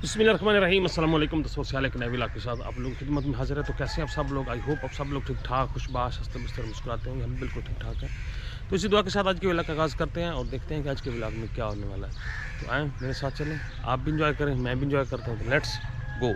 बिस्मिल्लाहिर्रहमानिर्रहीम अस्सलाम वालेकुम दोस्तों, एक नए व्लॉग के साथ आप लोगों की खिदमत में हाजिर है। तो कैसे आप सब लोग? आई होप आप सब लोग ठीक ठाक खुशबाश हंसते बिस्तर मुस्कुराते होंगे। हम बिल्कुल ठीक ठाक हैं। तो इसी दुआ के साथ आज के व्लॉग का आगाज़ करते हैं और देखते हैं कि आज के व्लॉग में क्या होने वाला है। तो आएँ मेरे साथ चलें, आप भी इंजॉय करें, मैं भी इंजॉय करता हूँ। तो लेट्स गो।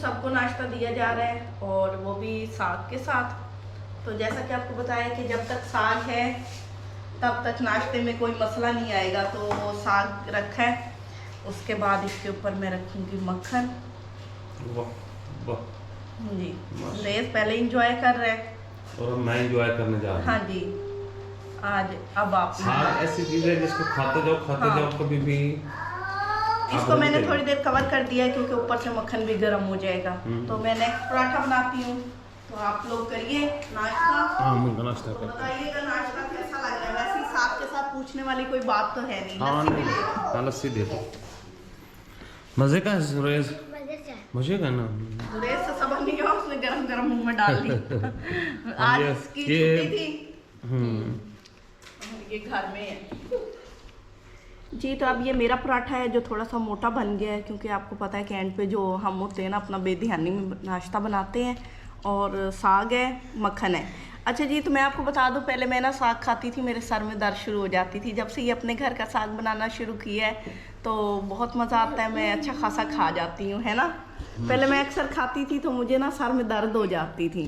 सबको नाश्ता दिया जा रहा है और वो भी साग के साथ। तो जैसा कि आपको बताया कि जब तक साग है तब तक नाश्ते में कोई मसला नहीं आएगा। तो वो साग रखा है, उसके बाद इसके ऊपर मैं रखूँगी मक्खन। वाह वाह जी, रेस पहले इंजॉय कर रहे हैं और मैं इंजॉय करने जा रहा हूँ। हाँ जी, आज अब आप साग ऐसी चीज़ है जिसको खाते जाओ कभी भी। इसको मैंने थोड़ी देर कवर कर दिया है क्योंकि ऊपर से मक्खन भी गर्म हो जाएगा। तो मैं नेक्स्ट पराठा बनाती हूँ। तो आप लोग करिए नाश्ता। हाँ, मैं नाश्ता तो करता बताइएगा नाश्ता कैसा लग रहा है। वैसे ही साग के साथ पूछने वाली कोई बात तो है नहीं। हाँ लस्सी भी ले लो। हाँ, लस्सी दे दो। मज़े का है सुरेश, मज़े का ना। रेस से सब नहीं हुआ, उसने गरम गरम मुंह में डाल ली। आज इसकी छुट्टी थी। ये घर में है जी। तो अब ये मेरा पराठा है जो थोड़ा सा मोटा बन गया है क्योंकि आपको पता है कि एंड पे जो हम होते हैं ना अपना बेध्यानी में नाश्ता बनाते हैं। और साग है, मक्खन है। अच्छा जी, तो मैं आपको बता दूं, पहले मैं ना साग खाती थी, मेरे सर में दर्द शुरू हो जाती थी। जब से ये अपने घर का साग बनाना शुरू किया है तो बहुत मज़ा आता है, मैं अच्छा खासा खा जाती हूँ, है ना। पहले मैं अक्सर खाती थी तो मुझे ना सर में दर्द हो जाती थी।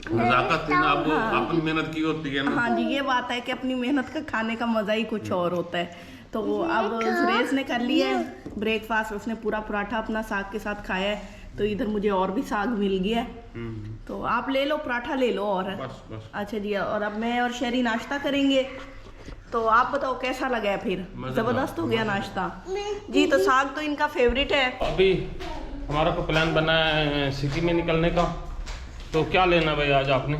नज़ाकत है ना, अब अपनी मेहनत की होती है ना। हाँ जी, ये बात है कि अपनी मेहनत का खाने का मज़ा ही कुछ और होता है। तो अब सुरेश ने कर लिया है ब्रेकफास्ट, उसने पूरा पराठा अपना साग के साथ खाया है। तो इधर मुझे और भी साग मिल गया है। तो आप ले लो, पराठा ले लो। और बस। अच्छा जी, और अब मैं और शेरी नाश्ता करेंगे। तो आप बताओ कैसा लगा है? फिर ज़बरदस्त हो गया नाश्ता जी। तो साग तो इनका फेवरेट है। अभी हमारा को प्लान बना है सिटी में निकलने का। तो क्या लेना भाई आज आपने?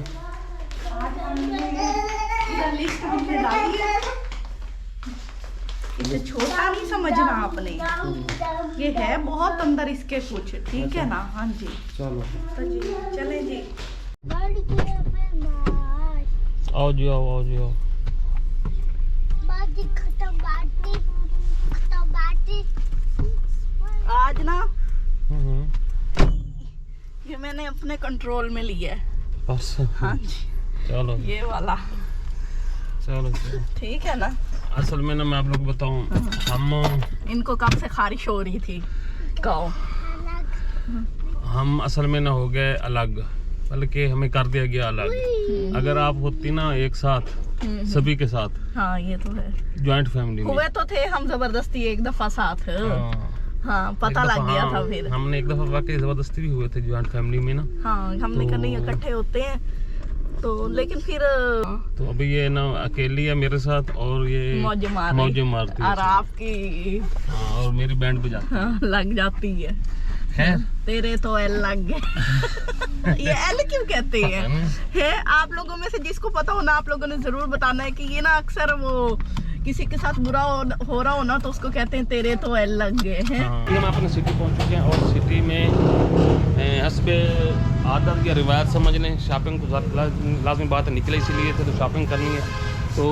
इसे छोटा नहीं समझना आपने, ये है बहुत अंदर इसके कुछ, ठीक है ना। हाँ जी, चलो तो जी चलें जी। आओ जी, आओ जी, आओ। आज ना ये मैंने अपने कंट्रोल में लिया है बस। हाँ जी, चलो ये वाला चलो ठीक है ना। असल में ना मैं आप लोग को बताऊं, हम इनको कब से खारिश हो रही थी, कहो। हम असल में ना हो गए अलग, बल्कि हमें कर दिया गया अलग। अगर आप होती ना एक साथ सभी के साथ, हाँ ये तो है, जॉइंट फैमिली में हुए तो थे हम जबरदस्ती एक दफा साथ। हाँ पता लग गया था फिर। हमने एक दफा वाकई जबरदस्ती भी हुए थे जॉइंट फैमिली में ना। हाँ हमने कहा नहीं इकट्ठे होते हैं तो, लेकिन फिर तो अभी ये ना अकेली है मेरे साथ और ये मौजें मारती है और आपकी और मेरी बैंड पे जाती हाँ, लग जाती है। है। तेरे तो एल लग गए। ये एल क्यों कहते हैं? है आप लोगों में से जिसको पता हो ना, आप लोगों ने जरूर बताना है कि ये ना अक्सर वो किसी के साथ बुरा हो रहा हो ना तो उसको कहते हैं तेरे तो एल लग गए हैं। हम अपने सिटी पहुंच चुके हैं और सिटी में हस्बे आदत या रिवायत समझ लें, शॉपिंग को लाजमी बात है, निकले इसीलिए थे तो शॉपिंग करनी है। तो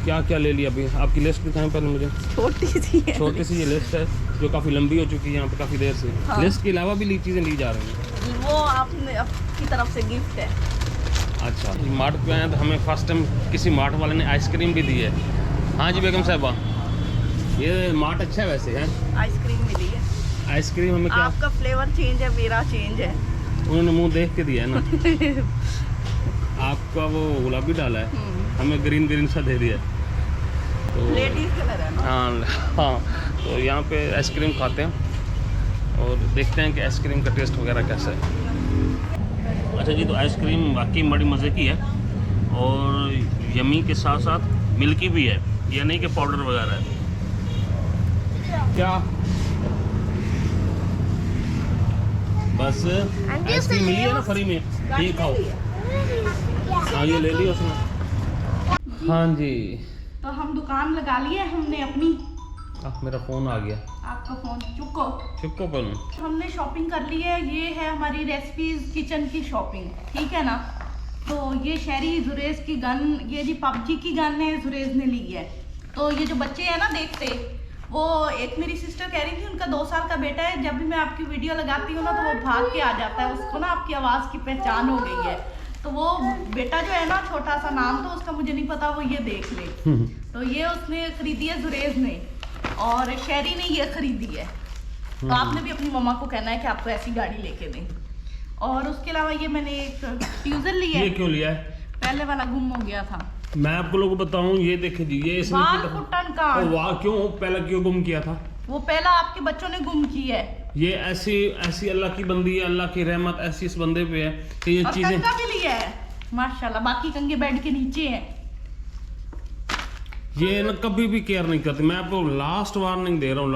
क्या क्या ले लिया? अभी आपकी लिस्ट दिखाएं पहले मुझे। छोटी सी ये लिस्ट है जो काफ़ी लंबी हो चुकी है यहाँ पे काफ़ी देर से। हाँ। लिस्ट के अलावा भी चीज़ें ली जा रही हैं। वो आपने आपकी तरफ से गिफ्ट है। अच्छा, मार्ट पे आए तो हमें फर्स्ट टाइम किसी मार्ट वाले ने आइसक्रीम भी दी है। हाँ जी बेगम साहिबा, ये मार्ट अच्छा है वैसे है। आइसक्रीम मिली है। आइसक्रीम हमें क्या, आपका फ्लेवर चेंज है, मेरा चेंज है। उन्होंने मुंह देख के दिया है ना। आपका वो गुलाबी डाला है, हमें ग्रीन सा दे दिया। तो लेडीज कलर है ना। हाँ, तो यहाँ पे आइसक्रीम खाते हैं और देखते हैं कि आइसक्रीम का टेस्ट वगैरह कैसा है। अच्छा जी, तो आइसक्रीम वाकई बड़ी मज़े की है और यमी के साथ साथ मिल्की भी है, ये नहीं कि पाउडर वगैरह है। क्या बस आइसक्रीम मिली है ना फ्री में, ये खाओ। हाँ ये ले लिया उसने। हाँ जी, तो हम दुकान लगा लिए हमने अपनी। मेरा फ़ोन आ गया। आपका फ़ोन चुपको पर हमने शॉपिंग कर ली है। ये है हमारी रेसिपीज किचन की शॉपिंग, ठीक है ना। तो ये शहरी जुरेज की गन, ये जी पबजी की गन है, जुरेज ने ली है। तो ये जो बच्चे हैं ना देखते, वो एक मेरी सिस्टर कह रही थी उनका 2 साल का बेटा है, जब भी मैं आपकी वीडियो लगाती हूँ ना तो वो भाग के आ जाता है, उसको ना आपकी आवाज़ की पहचान हो गई है। तो वो बेटा जो है ना, छोटा सा नाम तो उसका मुझे नहीं पता, वो ये देख ले। तो ये उसने खरीदी है जुरेज ने, और शहरी ने ये खरीदी है। तो आपने भी अपनी मम्मा को कहना है कि आपको ऐसी गाड़ी लेके दें। और उसके अलावा ये मैंने एक ट्यूजर लिया है। ये क्यों लिया है? पहले वाला गुम हो गया था। मैं आपको लोगों को बताऊं, ये देखिए जी, ये इसने कुटन का। वाह, क्यों पहला क्यों गुम किया था? वो पहला आपके बच्चों ने गुम की है। ये ऐसी अल्लाह की बंदी है, अल्लाह की रहमत ऐसी इस बंदे पे है कि ये चीजें। कंगा भी लिया है माशाल्लाह, बाकी कंगे बेड के नीचे हैं। ये ना कभी भी केयर नहीं करती। मैं आपको लास्ट वार्निंग दे रहा हूँ,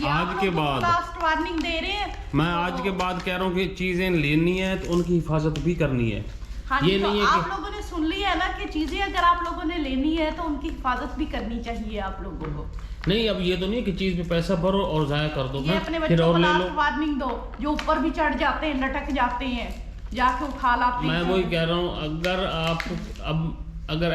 आज के बाद लास्ट वार्निंग दे रहे हैं। मैं आज के बाद कह रहा हूँ कि चीजें लेनी है तो उनकी हिफाजत भी करनी है। हाँ, ये तो नहीं है आप लोगों ने सुन लिया है ना कि चीजें अगर आप लोगों ने लेनी है तो उनकी हिफाजत भी करनी चाहिए आप लोगों को। नहीं, अब ये तो नहीं कि चीज पे पैसा भरो और जाया कर दो। ये अपने बच्चों को लास्ट वार्निंग दो, जो ऊपर भी चढ़ जाते हैं, लटक जाते हैं, जाके उठा लाते हैं। मैं वही कह रहा हूँ, अगर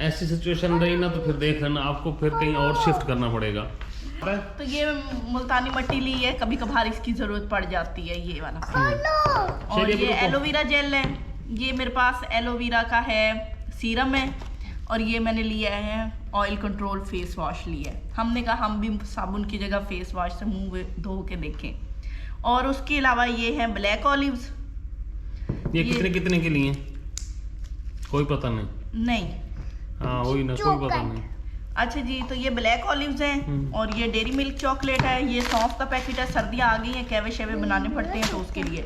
ऐसी सिचुएशन रही ना तो फिर देख लेना, आपको फिर कहीं और शिफ्ट करना पड़ेगा। तो ये मुल्तानी मट्टी ली है, कभी कभार इसकी जरूरत पड़ जाती है, ये वाला। और ये एलोवेरा जेल है, ये मेरे पास एलोवेरा का है सीरम है। और ये मैंने लिया है ऑयल कंट्रोल फेस वॉश लिया है। हमने कहा हम भी साबुन की जगह फेस वॉश से मुंह धो के देखें। और उसके अलावा ये है ब्लैक ऑलिव्स। ये कितने के लिए? कोई पता नहीं। हाँ वही ना, कोई पता नहीं। अच्छा जी, तो ये ब्लैक ऑलिव्स हैं। और ये डेरी मिल्क चॉकलेट है। ये सौंफ का पैकेट है, सर्दियाँ आ गई हैं, कैवे शेवे बनाने पड़ते हैं तो उसके लिए।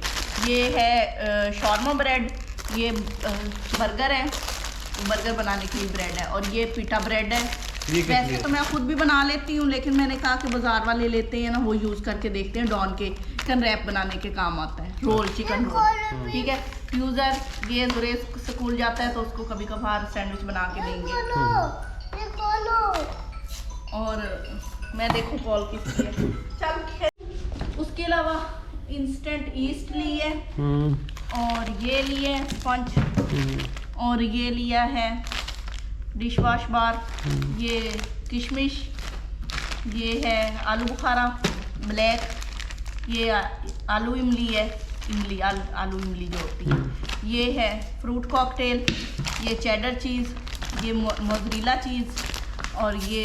ये है शॉर्मा ब्रेड, ये बर्गर है, बर्गर बनाने के लिए ब्रेड है। और ये पीटा ब्रेड है। वैसे तो मैं खुद भी बना लेती हूँ, लेकिन मैंने कहा कि बाजार वाले लेते हैं ना, वो यूज़ करके देखते हैं। डॉन के चिकन रैप बनाने के काम आता है, रोल, चिकन रोल। ठीक है। यूज़र ये जुरेज स्कूल जाता है तो उसको कभी कभार सैंडविच बना के देंगे। और मैं देखूं कॉल किसकी है। चल, उसके अलावा इंस्टेंट ईस्ट ली है। और ये लिए स्पंज। और ये लिया है डिश वॉश बार। ये किशमिश। ये है आलू बुखारा ब्लैक। ये आलू इमली है, आलू इमली जो होती है। ये है फ्रूट कॉकटेल। ये चेडर चीज़। ये मोज़रेला चीज़। और ये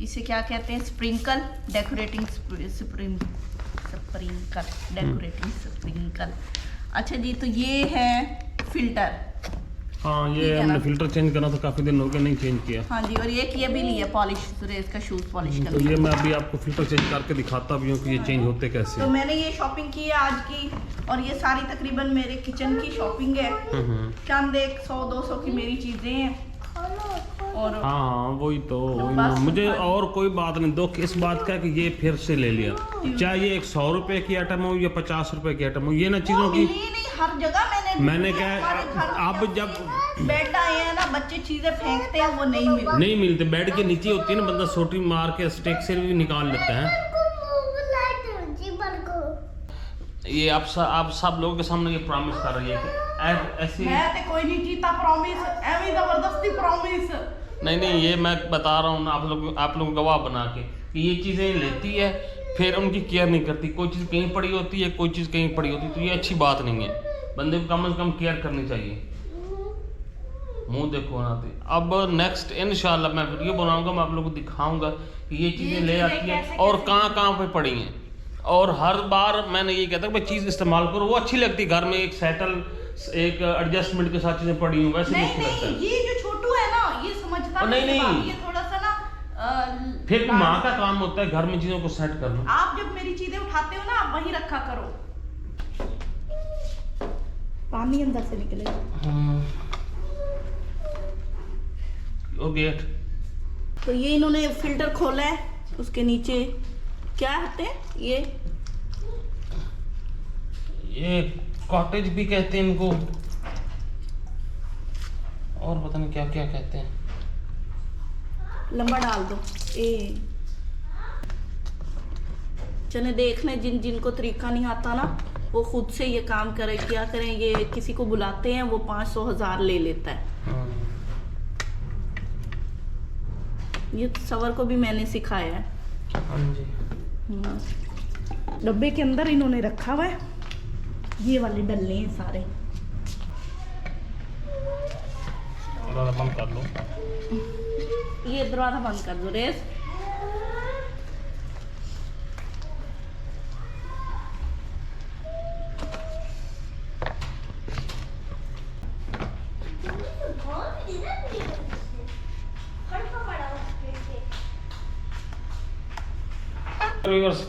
इसे क्या कहते हैं, स्प्रिंकल, डेकोरेटिंग स्प्रिंकल। अच्छा जी, तो ये है फिल्टर। हाँ, ये हमने फिल्टर चेंज करना था, काफी दिन हो गए नहीं चेंज किया। हाँ जी। और एक ये भी लिया पॉलिश, सुरेश का शूज पॉलिश करना। तो ये मैं अभी आपको फिल्टर चेंज करके दिखाता भी हूँ कि ये चेंज होते कैसे। तो मैंने ये शॉपिंग की है आज की। और ये सारी तकरीबन मेरे किचन की शॉपिंग है। चंद 100-200 की मेरी चीजें हैं। और हाँ वही तो मुझे और कोई बात नहीं, दुख इस बात का कि ये फिर से ले लिया, चाहे ये 100 रुपए की आइटम हो या 50 रुपए की आइटम हो, ये ना चीजों की नहीं, हर जगह मैंने क्या, अब जब बेड आए हैं ना, बच्चे चीजें फेंकते हैं, वो नहीं मिलते। बेड के नीचे होती है ना, बंदा सोटी मार के स्टेक से भी निकाल लेता है। ये आप सब लोगों के सामने ये प्रॉमिस कर रही है कि ऐसी मैं तो कोई नहीं जीता प्रॉमिस, ऐवी जबरदस्ती प्रॉमिस नहीं, ये मैं बता रहा हूँ ना आप लोग गवाह बना के कि ये चीज़ें लेती है, फिर उनकी केयर नहीं करती। कोई चीज़ कहीं पड़ी होती है, कोई चीज़ कहीं पड़ी होती है, तो ये अच्छी बात नहीं है। बंदे को कम से कम केयर करनी चाहिए। मुंह देखो ना। अब नेक्स्ट इंशाल्लाह मैं वीडियो बनाऊंगा, मैं आप लोगों को दिखाऊंगा कि ये चीज़ें ले आती है और कहाँ पे पड़ी हैं। और हर बार मैंने ये कहता कि चीज़ इस्तेमाल करो, वो अच्छी लगती है। घर में एक सेटल, एक एडजस्टमेंट के साथ चीज़ें पड़ी हूँ, वैसे नहीं लगता है। ये जो छोटू है ना, ये समझता नहीं, ये थोड़ा सा ना फिर माँ का काम होता है घर में चीज़ों को सेट करना। आप जब मेरी चीज़ें उठाते हो ना, आप वहीं रखा करो, पानी अंदर से निकलेगा। गेट तो ये इन्होंने फिल्टर खोला है, उसके नीचे क्या होते हैं ये कॉटेज भी कहते हैं इनको, और पता नहीं क्या क्या कहते हैं। लंबा डाल दो। चने देखने जिनको तरीका नहीं आता ना, वो खुद से ये काम करे। क्या करें, ये किसी को बुलाते हैं, वो 500-1000 ले लेता है। ये सवर को भी मैंने सिखाया है। हाँ जी। डब्बे के अंदर इन्होंने रखा हुआ है, ये वाले डल्ले हैं सारे। दरवाजा बंद कर लो। ये दरवाजा बंद कर दो रेस।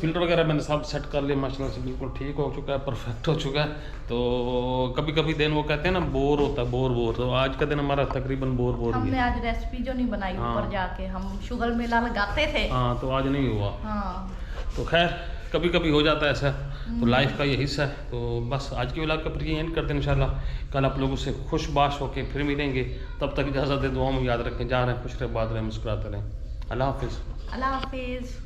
फिल्टर वगैरह मैंने सब सेट कर लिया माशाल्लाह से, बिल्कुल ठीक हो चुका है, परफेक्ट हो चुका है। तो कभी कभी दिन वो कहते हैं ना बोर होता है, बोर तो आज का दिन हमारा तकरीबन बोर हमने आज रेसिपी जो नहीं बनाई हाँ। ऊपर जाके, हम शुगर मेला लगाते थे। हाँ, तो आज नहीं हुआ। हाँ। तो खैर कभी कभी हो जाता है ऐसा, तो लाइफ का ये हिस्सा है। तो बस आज की व्लॉग का फिर एंड करते हैं इंशाल्लाह। कल आप लोगों से खुशबाश होके फिर मिलेंगे, तब तक इजाज़त दे, दुआ में याद रखें, जहाँ रहें खुश रहे, बात रहें, मुस्कुराते रहें। अल्लाह हाफिज़। अल्लाह हाफिज़।